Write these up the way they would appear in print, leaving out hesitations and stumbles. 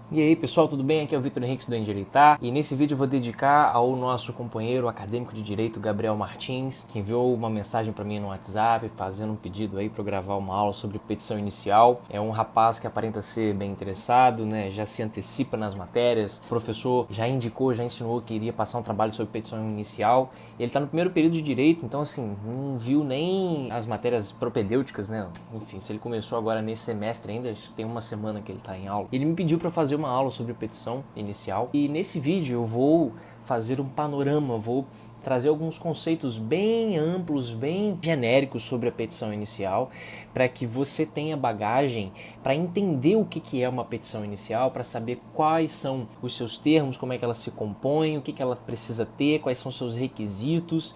E aí pessoal, tudo bem? Aqui é o Vitor Henrique do Endireitar e nesse vídeo eu vou dedicar ao nosso companheiro acadêmico de Direito, Gabriel Martins, que enviou uma mensagem para mim no WhatsApp fazendo um pedido aí para eu gravar uma aula sobre petição inicial. É um rapaz que aparenta ser bem interessado, né? Já se antecipa nas matérias, o professor já indicou, já ensinou que iria passar um trabalho sobre petição inicial. Ele está no primeiro período de Direito, então assim, não viu nem as matérias propedêuticas, né? Enfim, se ele começou agora nesse semestre ainda, acho que tem uma semana que ele está em aula. Ele me pediu para fazer uma aula sobre petição inicial e nesse vídeo eu vou fazer um panorama, vou trazer alguns conceitos bem amplos, bem genéricos sobre a petição inicial, para que você tenha bagagem para entender o que é uma petição inicial, para saber quais são os seus termos, como é que ela se compõe, o que ela precisa ter, quais são os seus requisitos.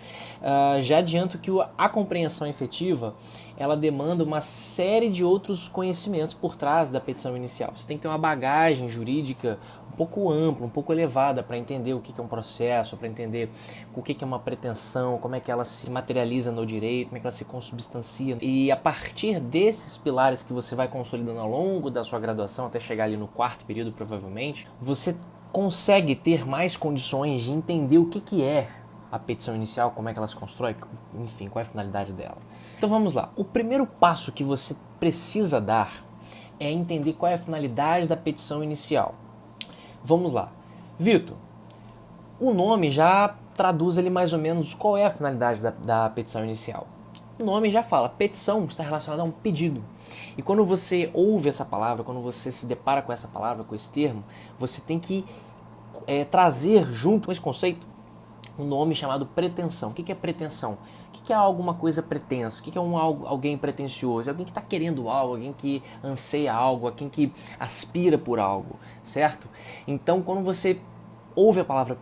Já adianto que a compreensão efetiva ela demanda uma série de outros conhecimentos por trás da petição inicial. Você tem que ter uma bagagem jurídica um pouco ampla, um pouco elevada para entender o que é um processo, para entender o que é uma pretensão, como é que ela se materializa no direito, como é que ela se consubstancia. E a partir desses pilares que você vai consolidando ao longo da sua graduação, até chegar ali no quarto período provavelmente, você consegue ter mais condições de entender o que é a petição inicial, como é que ela se constrói, enfim, qual é a finalidade dela. Então vamos lá. O primeiro passo que você precisa dar é entender qual é a finalidade da petição inicial. Vamos lá. Vitor, o nome já traduz ali mais ou menos qual é a finalidade da petição inicial. O nome já fala, petição está relacionada a um pedido. E quando você ouve essa palavra, quando você se depara com essa palavra, com esse termo, você tem que trazer junto com esse conceito um nome chamado pretensão. O que é pretensão? O que é alguma coisa pretensa? O que é alguém pretensioso? É alguém que está querendo algo, alguém que anseia algo, alguém que aspira por algo, certo? Então, quando você ouve a palavra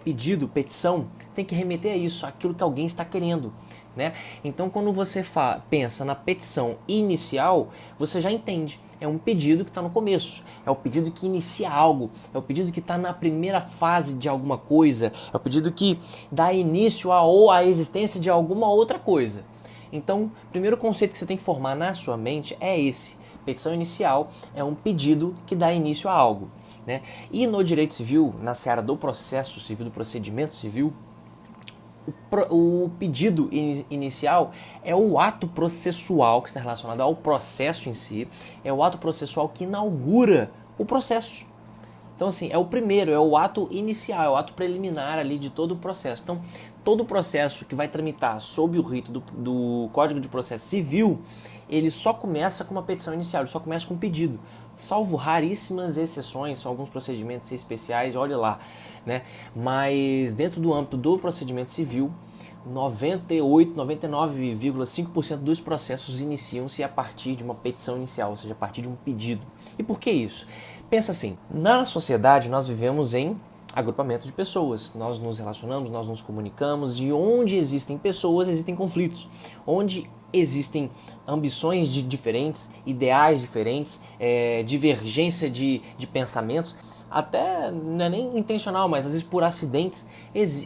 pedido, petição, tem que remeter a isso, aquilo que alguém está querendo, né? Então, quando você pensa na petição inicial, você já entende. É um pedido que está no começo, é o pedido que inicia algo, é o pedido que está na primeira fase de alguma coisa, é o pedido que dá início à existência de alguma outra coisa. Então, o primeiro conceito que você tem que formar na sua mente é esse. Petição inicial é um pedido que dá início a algo, né? E no direito civil, na seara do processo civil, do procedimento civil, o pedido inicial é o ato processual que está relacionado ao processo em si, é o ato processual que inaugura o processo. Então, assim, é o primeiro, é o ato inicial, é o ato preliminar ali de todo o processo. Então, todo o processo que vai tramitar sob o rito do Código de Processo Civil, ele só começa com uma petição inicial, ele só começa com um pedido. Salvo raríssimas exceções, são alguns procedimentos especiais, olha lá, né? Mas dentro do âmbito do procedimento civil, 98, 99,5% dos processos iniciam-se a partir de uma petição inicial, ou seja, a partir de um pedido. E por que isso? Pensa assim, na sociedade nós vivemos em agrupamento de pessoas, nós nos relacionamos, nós nos comunicamos e onde existem pessoas, existem conflitos. Onde existem ambições diferentes, ideais diferentes, divergência de pensamentos, até não é nem intencional, mas às vezes por acidentes,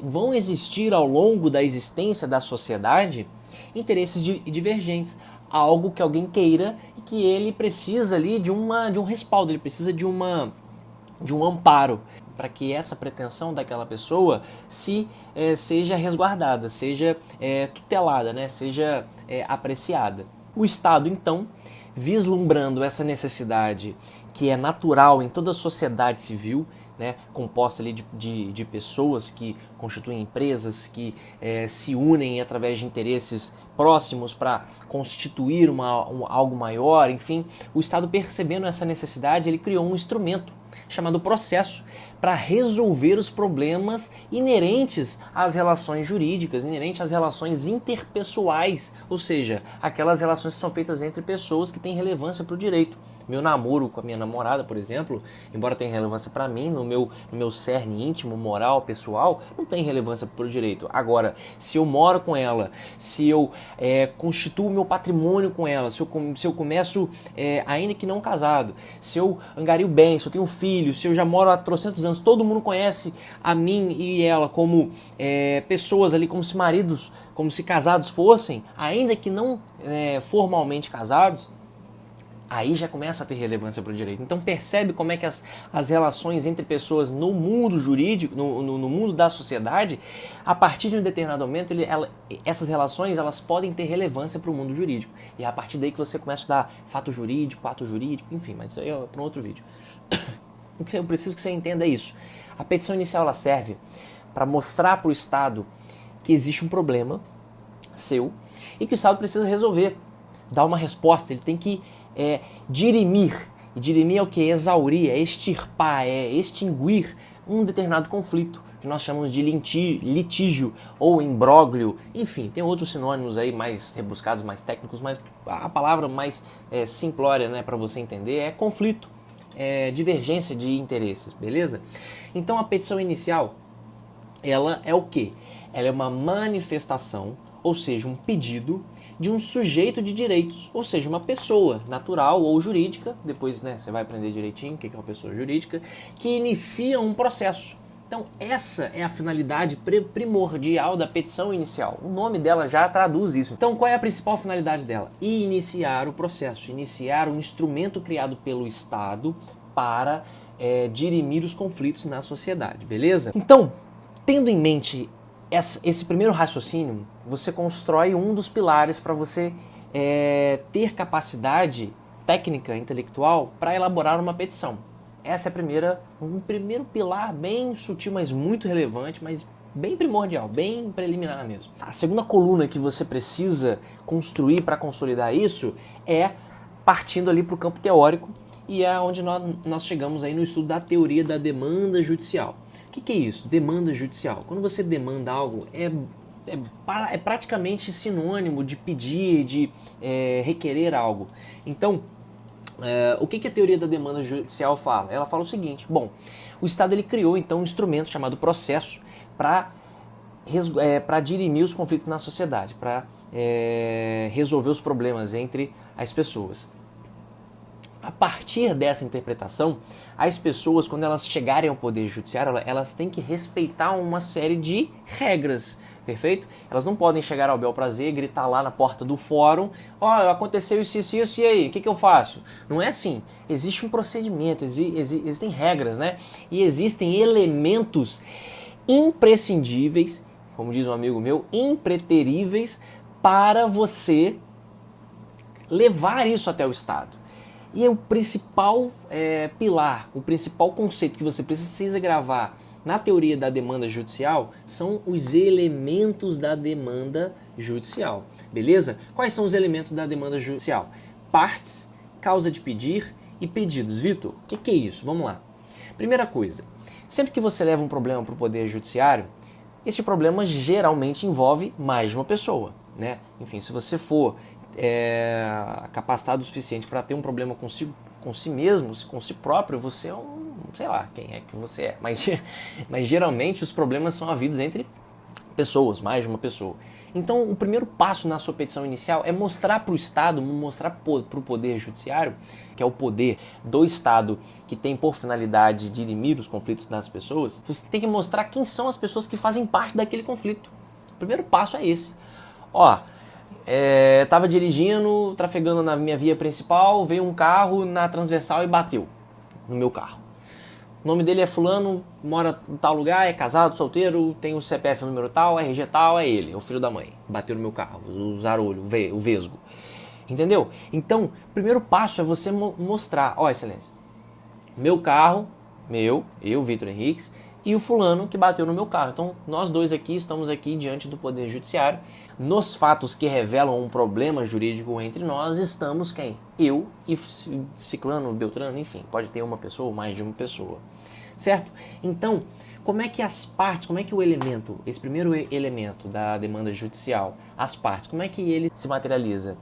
vão existir ao longo da existência da sociedade interesses divergentes. Algo que alguém queira e que ele precisa ali de um respaldo, ele precisa de um amparo para que essa pretensão daquela pessoa seja resguardada, seja tutelada, né? Seja apreciada. O Estado, então, vislumbrando essa necessidade que é natural em toda a sociedade civil, né, composta ali de pessoas que constituem empresas, que se unem através de interesses próximos para constituir algo maior, enfim, o Estado, percebendo essa necessidade, ele criou um instrumento chamado processo para resolver os problemas inerentes às relações jurídicas, inerentes às relações interpessoais, ou seja, aquelas relações que são feitas entre pessoas que têm relevância para o direito. Meu namoro com a minha namorada, por exemplo, embora tenha relevância para mim, no meu cerne íntimo, moral, pessoal, não tem relevância para o direito. Agora, se eu moro com ela, se eu constituo meu patrimônio com ela, se eu começo, ainda que não casado, se eu angario bem, se eu tenho filho, se eu já moro há trocentos anos, todo mundo conhece a mim e ela como pessoas ali, como se maridos, como se casados fossem, ainda que não formalmente casados, aí já começa a ter relevância para o direito. Então percebe como é que as relações entre pessoas no mundo jurídico, no mundo da sociedade, a partir de um determinado momento, essas relações elas podem ter relevância para o mundo jurídico. E é a partir daí que você começa a estudar fato jurídico, ato jurídico, enfim, mas isso aí é para um outro vídeo. O que eu preciso que você entenda é isso. A petição inicial ela serve para mostrar para o Estado que existe um problema seu e que o Estado precisa resolver, dar uma resposta. Ele tem que dirimir. E dirimir é o que? Exaurir, é extirpar, é extinguir um determinado conflito, que nós chamamos de litígio ou imbróglio. Enfim, tem outros sinônimos aí mais rebuscados, mais técnicos, mas a palavra mais simplória, né, para você entender é conflito, divergência de interesses, beleza? Então a petição inicial, ela é o quê? Ela é uma manifestação, ou seja, um pedido de um sujeito de direitos, ou seja, uma pessoa natural ou jurídica, depois você vai aprender direitinho o que é uma pessoa jurídica, que inicia um processo. Então essa é a finalidade primordial da petição inicial. O nome dela já traduz isso. Então qual é a principal finalidade dela? Iniciar o processo, iniciar um instrumento criado pelo Estado para dirimir os conflitos na sociedade, beleza? Então, tendo em mente esse primeiro raciocínio, você constrói um dos pilares para você ter capacidade técnica, intelectual, para elaborar uma petição. Essa é um primeiro pilar bem sutil, mas muito relevante, mas bem primordial, bem preliminar mesmo. A segunda coluna que você precisa construir para consolidar isso é partindo ali para o campo teórico, e é onde nós chegamos aí no estudo da teoria da demanda judicial. O que é isso? Demanda judicial. Quando você demanda algo, é praticamente sinônimo de pedir, de requerer algo. Então, o que a teoria da demanda judicial fala? Ela fala o seguinte: bom, o Estado ele criou então um instrumento chamado processo para dirimir os conflitos na sociedade, para resolver os problemas entre as pessoas. A partir dessa interpretação, as pessoas, quando elas chegarem ao Poder Judiciário, elas têm que respeitar uma série de regras, perfeito? Elas não podem chegar ao bel prazer, gritar lá na porta do fórum: aconteceu isso, e aí, o que eu faço? Não é assim. Existe um procedimento, existem regras, né? E existem elementos imprescindíveis, como diz um amigo meu, impreteríveis, para você levar isso até o Estado. E o principal pilar, o principal conceito que você precisa gravar na teoria da demanda judicial são os elementos da demanda judicial, beleza? Quais são os elementos da demanda judicial? Partes, causa de pedir e pedidos. Vitor, o que é isso? Vamos lá. Primeira coisa, sempre que você leva um problema para o Poder Judiciário, esse problema geralmente envolve mais de uma pessoa, né? Enfim, se você for capacitado o suficiente para ter um problema com si mesmo, com si próprio, você é sei lá quem é que você é, mas geralmente os problemas são havidos entre pessoas, mais de uma pessoa. Então o primeiro passo na sua petição inicial é mostrar para o Estado, mostrar para o Poder Judiciário, que é o poder do Estado que tem por finalidade dirimir os conflitos das pessoas. Você tem que mostrar quem são as pessoas que fazem parte daquele conflito. O primeiro passo é esse. Tava dirigindo, trafegando na minha via principal, veio um carro na transversal e bateu no meu carro. O nome dele é fulano, mora em tal lugar, é casado, solteiro, tem o CPF número tal, RG tal, é ele, é o filho da mãe. Bateu no meu carro, o zarolho, o vesgo. Entendeu? Então, o primeiro passo é você mostrar: excelência, meu carro, eu, Vitor Henriques, e o fulano que bateu no meu carro. Então, nós dois aqui estamos aqui diante do Poder Judiciário. Nos fatos que revelam um problema jurídico entre nós, estamos quem? Eu e ciclano, beltrano, enfim, pode ter uma pessoa ou mais de uma pessoa, certo? Então, como é que as partes, como é que o elemento, esse primeiro elemento da demanda judicial, as partes, como é que ele se materializa?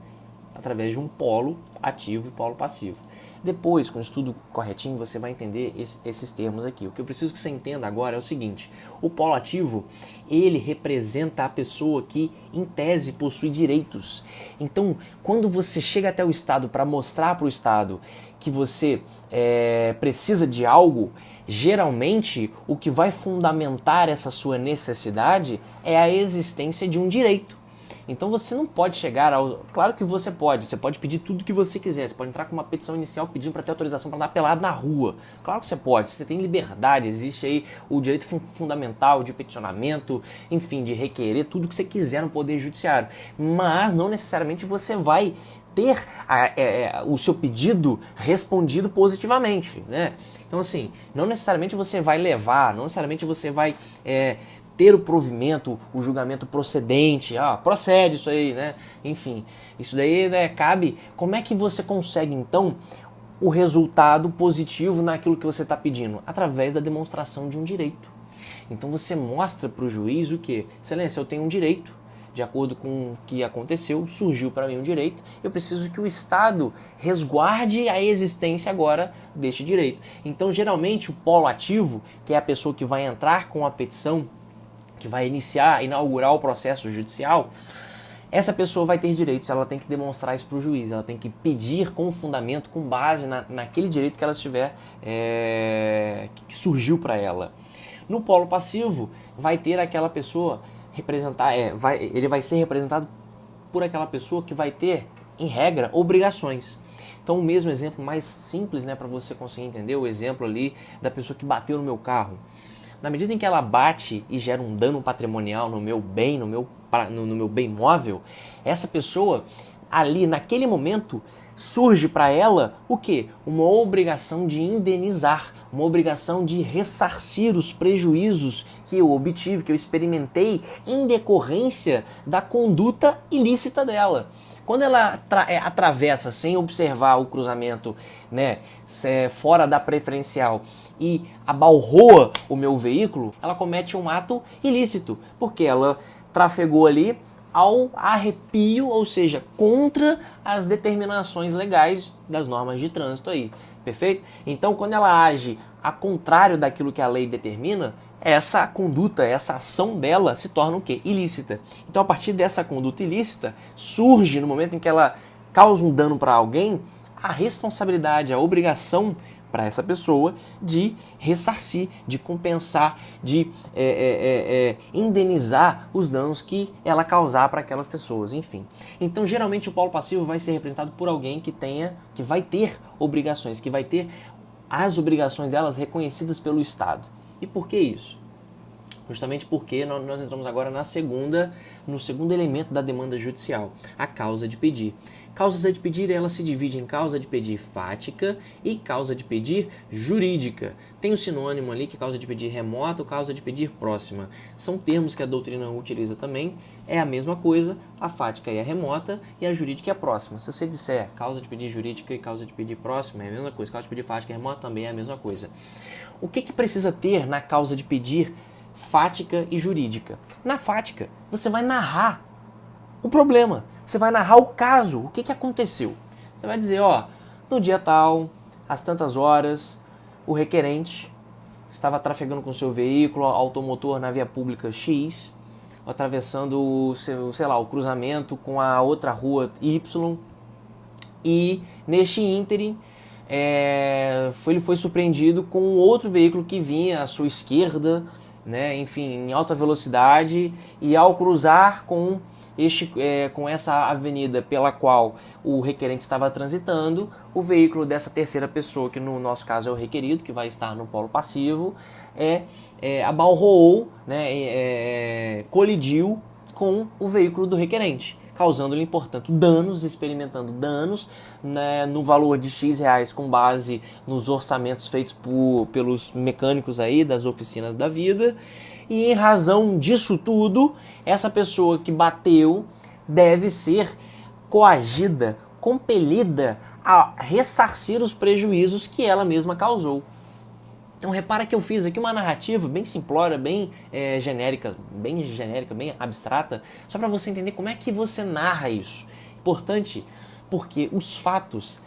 Através de um polo ativo e polo passivo. Depois, com o estudo corretinho, você vai entender esses termos aqui. O que eu preciso que você entenda agora é o seguinte: o polo ativo, ele representa a pessoa que, em tese, possui direitos. Então, quando você chega até o Estado para mostrar para o Estado que você precisa de algo, geralmente, o que vai fundamentar essa sua necessidade é a existência de um direito. Então você não pode chegar ao... Claro que você pode pedir tudo que você quiser, você pode entrar com uma petição inicial pedindo para ter autorização para andar pelado na rua. Claro que você tem liberdade, existe aí o direito fundamental de peticionamento, enfim, de requerer tudo que você quiser no Poder Judiciário. Mas não necessariamente você vai ter o seu pedido respondido positivamente, né? Então assim, não necessariamente você vai levar, não necessariamente você vai ter o provimento, o julgamento procedente, procede isso aí, né? Enfim, isso daí, né, cabe. Como é que você consegue então o resultado positivo naquilo que você está pedindo? Através da demonstração de um direito. Então você mostra para o juiz o quê? Excelência, eu tenho um direito. De acordo com o que aconteceu, surgiu para mim um direito, eu preciso que o Estado resguarde a existência agora deste direito. Então, geralmente, o polo ativo, que é a pessoa que vai entrar com a petição, que vai inaugurar o processo judicial, essa pessoa vai ter direitos, ela tem que demonstrar isso para o juiz, ela tem que pedir com fundamento, com base naquele direito que ela estiver, que surgiu para ela. No polo passivo, vai ter aquela pessoa... ele vai ser representado por aquela pessoa que vai ter, em regra, obrigações. Então o mesmo exemplo mais simples, né, para você conseguir entender, o exemplo ali da pessoa que bateu no meu carro. Na medida em que ela bate e gera um dano patrimonial no meu bem, no meu bem móvel, essa pessoa ali naquele momento surge para ela o quê? Uma obrigação de indenizar, uma obrigação de ressarcir os prejuízos que eu obtive, que eu experimentei em decorrência da conduta ilícita dela. Quando ela atravessa sem observar o cruzamento, né, fora da preferencial e abalroa o meu veículo, ela comete um ato ilícito, porque ela trafegou ali ao arrepio, ou seja, contra as determinações legais das normas de trânsito aí, perfeito? Então, quando ela age a contrário daquilo que a lei determina, essa conduta, essa ação dela se torna o quê? Ilícita. Então, a partir dessa conduta ilícita, surge no momento em que ela causa um dano para alguém, a responsabilidade, a obrigação para essa pessoa de ressarcir, de compensar, de indenizar os danos que ela causar para aquelas pessoas, enfim. Então, geralmente, o polo passivo vai ser representado por alguém que vai ter obrigações, que vai ter as obrigações delas reconhecidas pelo Estado. E por que isso? Justamente porque nós entramos agora no segundo elemento da demanda judicial, a causa de pedir. Causa de pedir, ela se divide em causa de pedir fática e causa de pedir jurídica. Tem um sinônimo ali que é causa de pedir remota ou causa de pedir próxima. São termos que a doutrina utiliza também. É a mesma coisa, a fática é a remota e a jurídica é a próxima. Se você disser causa de pedir jurídica e causa de pedir próxima, é a mesma coisa. Causa de pedir fática e remota também é a mesma coisa. O que precisa ter na causa de pedir fática e jurídica? Na fática, você vai narrar o problema, você vai narrar o caso, o que aconteceu. Você vai dizer, no dia tal, às tantas horas, o requerente estava trafegando com seu veículo automotor na via pública X, atravessando o cruzamento com a outra rua Y, e neste ínterim, ele foi surpreendido com outro veículo que vinha à sua esquerda, né, enfim, em alta velocidade, e ao cruzar com essa avenida pela qual o requerente estava transitando, o veículo dessa terceira pessoa, que no nosso caso é o requerido, que vai estar no polo passivo, abalroou, né, colidiu com o veículo do requerente, causando-lhe, portanto, experimentando danos, né, no valor de X reais com base nos orçamentos feitos pelos mecânicos aí das oficinas da vida. E em razão disso tudo, essa pessoa que bateu deve ser coagida, compelida a ressarcir os prejuízos que ela mesma causou. Então repara que eu fiz aqui uma narrativa bem simplória, bem genérica, bem abstrata, só para você entender como é que você narra isso. Importante porque os fatos,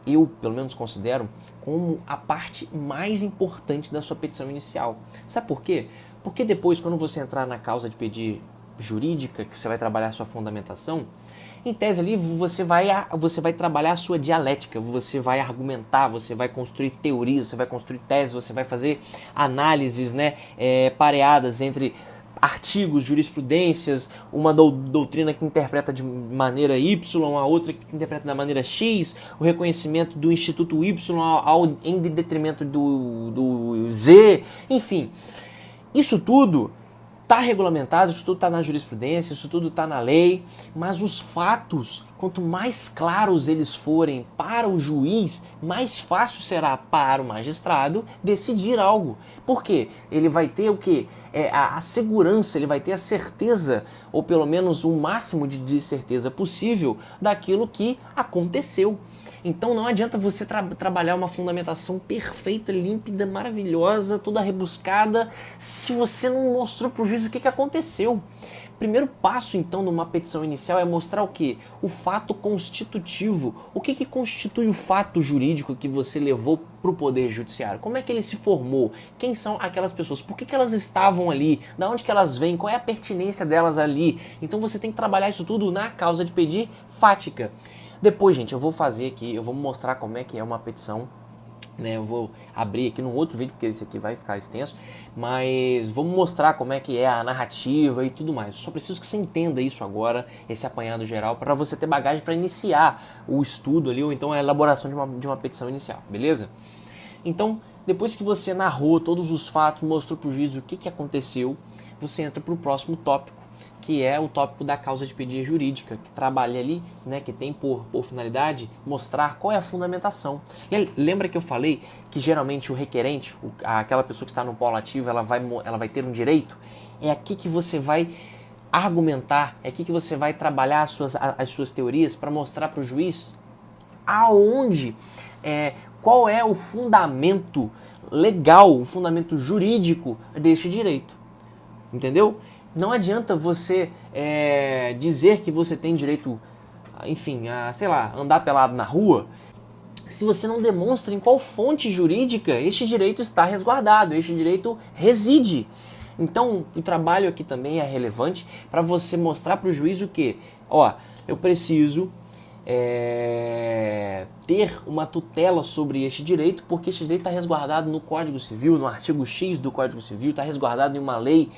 eu pelo menos considero, como a parte mais importante da sua petição inicial. Sabe por quê? Porque depois, quando você entrar na causa de pedir jurídica, que você vai trabalhar a sua fundamentação, em tese ali você vai trabalhar a sua dialética, você vai argumentar, você vai construir teorias, você vai construir teses, você vai fazer análises, né, pareadas entre artigos, jurisprudências, uma doutrina que interpreta de maneira Y, a outra que interpreta da maneira X, o reconhecimento do Instituto Y em detrimento do Z, enfim. Isso tudo está regulamentado, isso tudo está na jurisprudência, isso tudo está na lei, mas os fatos, quanto mais claros eles forem para o juiz, mais fácil será para o magistrado decidir algo. Por quê? Ele vai ter o quê? A segurança, ele vai ter a certeza, ou pelo menos o máximo de certeza possível daquilo que aconteceu. Então não adianta você trabalhar uma fundamentação perfeita, límpida, maravilhosa, toda rebuscada, se você não mostrou para o juiz o que aconteceu. Primeiro passo, então, numa petição inicial é mostrar o quê? O fato constitutivo. O que constitui o fato jurídico que você levou para o Poder Judiciário? Como é que ele se formou? Quem são aquelas pessoas? Por que elas estavam ali? Da onde que elas vêm? Qual é a pertinência delas ali? Então você tem que trabalhar isso tudo na causa de pedir fática. Depois, gente, eu vou fazer aqui, eu vou mostrar como é que é uma petição, né? Eu vou abrir aqui num outro vídeo, porque esse aqui vai ficar extenso, mas vou mostrar como é que é a narrativa e tudo mais. Eu só preciso que você entenda isso agora, esse apanhado geral, para você ter bagagem para iniciar o estudo ali, ou então a elaboração de uma petição inicial, beleza? Então, depois que você narrou todos os fatos, mostrou para o juiz o que aconteceu, você entra para o próximo tópico, que é o tópico da causa de pedia jurídica, que trabalha ali, né, que tem por finalidade mostrar qual é a fundamentação. Lembra que eu falei que geralmente o requerente, aquela pessoa que está no polo ativo, ela vai ter um direito? É aqui que você vai argumentar, é aqui que você vai trabalhar as suas teorias para mostrar para o juiz qual é o fundamento legal, o fundamento jurídico deste direito. Entendeu? Não adianta você dizer que você tem direito, enfim, a, sei lá, andar pelado na rua, se você não demonstra em qual fonte jurídica este direito está resguardado, este direito reside. Então, o trabalho aqui também é relevante para você mostrar para o juiz o quê? Ó, eu preciso ter uma tutela sobre este direito, porque este direito está resguardado no Código Civil, no artigo X do Código Civil, está resguardado em uma lei,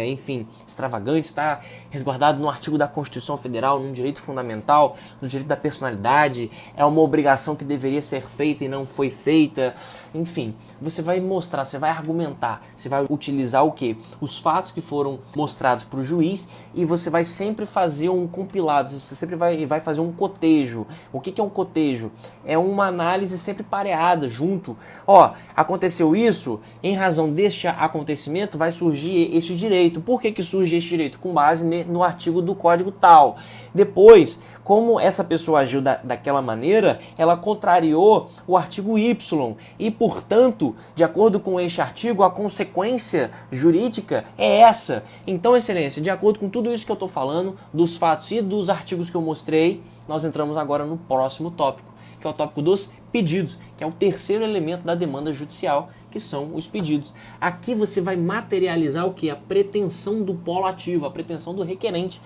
enfim, extravagante, está resguardado no artigo da Constituição Federal, num direito fundamental, no direito da personalidade, é uma obrigação que deveria ser feita e não foi feita, enfim, você vai mostrar, você vai argumentar, você vai utilizar o quê? Os fatos que foram mostrados para o juiz e você vai sempre fazer um compilado, você sempre vai fazer um cotejo. O que é um cotejo? É uma análise sempre pareada, junto. Ó, aconteceu isso, em razão deste acontecimento vai surgir este direito. Por que surge este direito? Com base no artigo do código tal. Depois, como essa pessoa agiu daquela maneira, ela contrariou o artigo Y e, portanto, de acordo com este artigo, a consequência jurídica é essa. Então, excelência, de acordo com tudo isso que eu estou falando, dos fatos e dos artigos que eu mostrei, nós entramos agora no próximo tópico, que é o tópico dos pedidos, que é o terceiro elemento da demanda judicial, que são os pedidos. Aqui você vai materializar o que? A pretensão do polo ativo, a pretensão do requerente.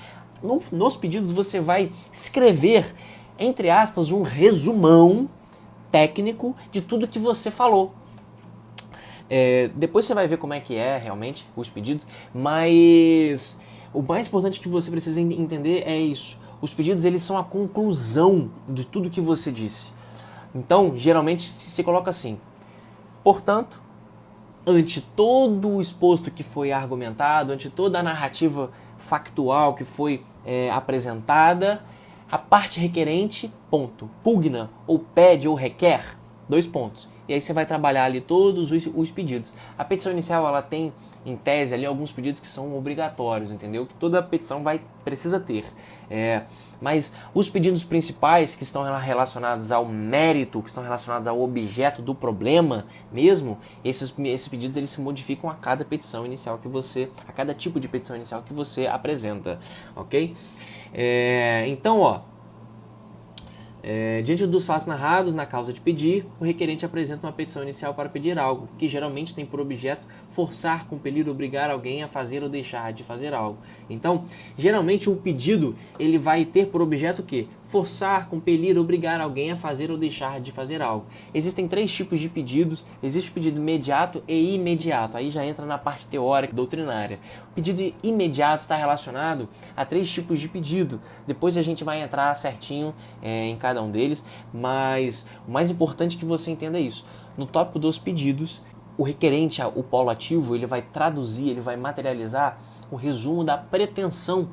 Nos pedidos você vai escrever, entre aspas, um resumão técnico de tudo que você falou. Depois você vai ver como é que é realmente os pedidos, mas o mais importante que você precisa entender é isso. Os pedidos, eles são a conclusão de tudo que você disse. Então, geralmente se coloca assim: portanto, ante todo o exposto que foi argumentado, ante toda a narrativa factual que foi apresentada, a parte requerente, ponto, pugna, ou pede, ou requer, 2 pontos. E aí você vai trabalhar ali todos os pedidos. A petição inicial, ela tem, em tese, ali alguns pedidos que são obrigatórios, entendeu? Que toda petição precisa ter. Mas os pedidos principais, que estão relacionados ao mérito, que estão relacionados ao objeto do problema mesmo, esses pedidos, eles se modificam a cada petição inicial a cada tipo de petição inicial que você apresenta, ok? Então, ó, Diante dos fatos narrados na causa de pedir, o requerente apresenta uma petição inicial para pedir algo, que geralmente tem por objeto forçar, compelir, obrigar alguém a fazer ou deixar de fazer algo. Então, geralmente o pedido ele vai ter por objeto o quê? Forçar, compelir, obrigar alguém a fazer ou deixar de fazer algo. Existem 3 tipos de pedidos. Existe o pedido imediato e imediato. Aí já entra na parte teórica, doutrinária. O pedido imediato está relacionado a 3 tipos de pedido. Depois a gente vai entrar certinho em cada um deles, mas o mais importante é que você entenda isso. No tópico dos pedidos, o requerente, o polo ativo, ele vai traduzir, ele vai materializar o resumo da pretensão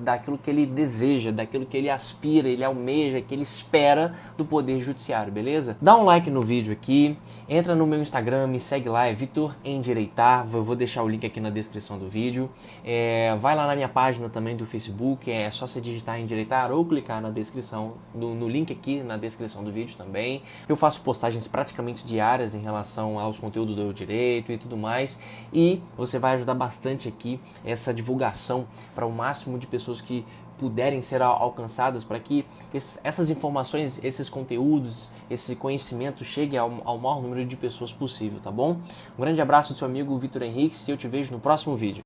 daquilo que ele deseja, daquilo que ele aspira, ele almeja, que ele espera do Poder Judiciário, beleza? Dá um like no vídeo aqui, entra no meu Instagram, me segue lá, é Vitor Endireitar, eu vou deixar o link aqui na descrição do vídeo. Vai lá na minha página também do Facebook, é só você digitar Endireitar ou clicar na descrição, no link aqui na descrição do vídeo também. Eu faço postagens praticamente diárias em relação aos conteúdos do direito e tudo mais, e você vai ajudar bastante aqui essa divulgação para o máximo de pessoas que puderem ser alcançadas, para que essas informações, esses conteúdos, esse conhecimento chegue ao maior número de pessoas possível, tá bom? Um grande abraço do seu amigo Vitor Henrique e eu te vejo no próximo vídeo.